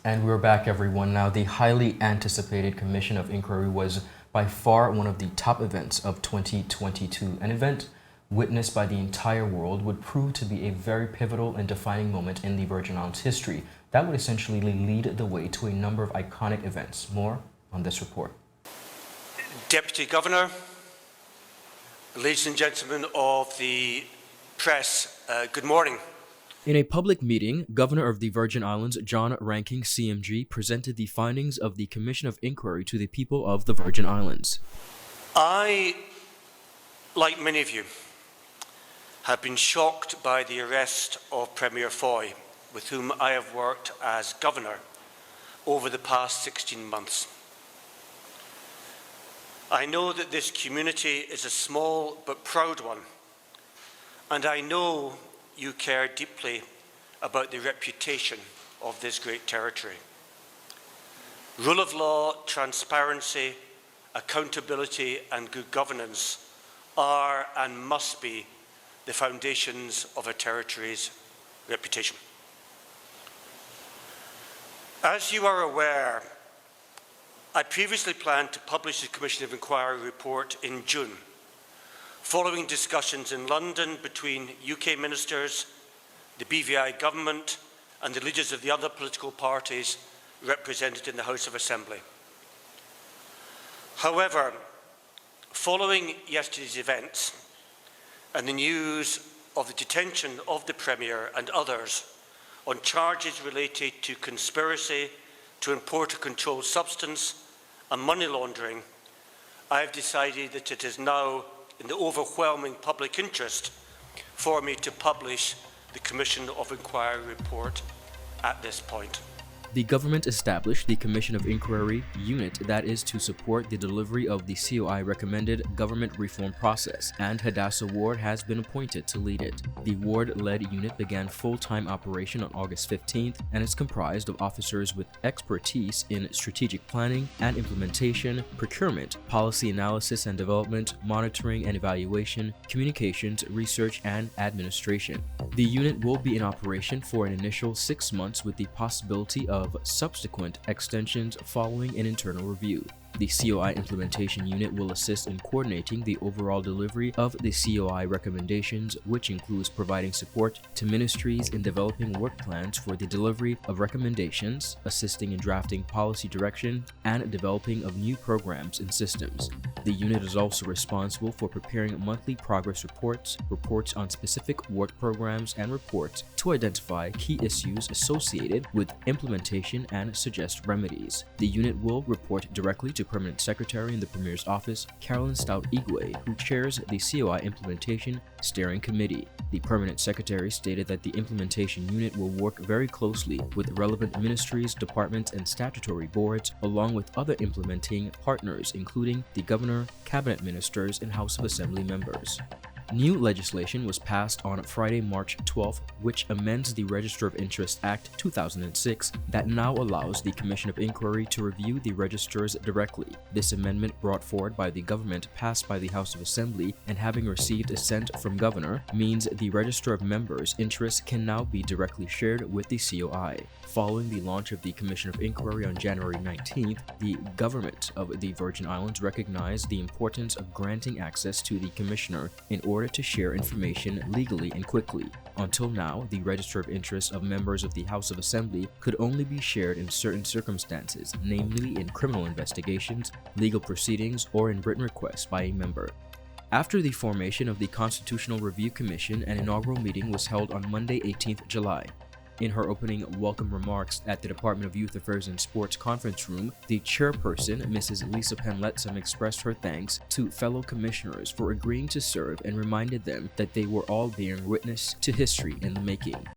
And we're back, everyone. Now, the highly anticipated Commission of Inquiry was by far one of the top events of 2022. An event witnessed by the entire world would prove to be a very pivotal and defining moment in the Virgin Islands history that would essentially lead the way to a number of iconic events. More on this report. Deputy Governor, ladies and gentlemen of the press, good morning. In a public meeting, Governor of the Virgin Islands, John Ranking, CMG, presented the findings of the Commission of Inquiry to the people of the Virgin Islands. I, like many of you, have been shocked by the arrest of Premier Foy, with whom I have worked as Governor over the past 16 months. I know that this community is a small but proud one, and I know you care deeply about the reputation of this great territory. Rule of law, transparency, accountability and good governance are and must be the foundations of a territory's reputation. As you are aware, I previously planned to publish the Commission of Inquiry report in June, following discussions in London between UK ministers, the BVI government and the leaders of the other political parties represented in the House of Assembly. However, following yesterday's events and the news of the detention of the Premier and others on charges related to conspiracy to import a controlled substance and money laundering, I have decided that it is now in the overwhelming public interest for me to publish the Commission of Inquiry report at this point. The government established the Commission of Inquiry unit that is to support the delivery of the COI recommended government reform process, and Hadassah Ward has been appointed to lead it. The Ward-led unit began full-time operation on August 15th and is comprised of officers with expertise in strategic planning and implementation, procurement, policy analysis and development, monitoring and evaluation, communications, research, and administration. The unit will be in operation for an initial 6 months with the possibility of subsequent extensions following an internal review. The COI Implementation Unit will assist in coordinating the overall delivery of the COI recommendations, which includes providing support to ministries in developing work plans for the delivery of recommendations, assisting in drafting policy direction, and developing of new programs and systems. The unit is also responsible for preparing monthly progress reports, reports on specific work programs, and reports to identify key issues associated with implementation and suggest remedies. The unit will report directly to Permanent Secretary in the Premier's Office, Carolyn Stout-Igwe, who chairs the COI Implementation Steering Committee. The Permanent Secretary stated that the Implementation Unit will work very closely with relevant ministries, departments, and statutory boards, along with other implementing partners, including the Governor, Cabinet Ministers, and House of Assembly members. New legislation was passed on Friday, March 12th, which amends the Register of Interest Act 2006 that now allows the Commission of Inquiry to review the registers directly. This amendment, brought forward by the government, passed by the House of Assembly, and having received assent from Governor, means the Register of Members' interests can now be directly shared with the COI. Following the launch of the Commission of Inquiry on January 19th, the government of the Virgin Islands recognized the importance of granting access to the Commissioner in order to share information legally and quickly. Until now, the Register of Interest of members of the House of Assembly could only be shared in certain circumstances, namely in criminal investigations, legal proceedings, or in written requests by a member. After the formation of the Constitutional Review Commission, an inaugural meeting was held on Monday, 18th July. In her opening welcome remarks at the Department of Youth Affairs and Sports conference room, the chairperson, Mrs. Lisa Penletsam, expressed her thanks to fellow commissioners for agreeing to serve and reminded them that they were all bearing witness to history in the making.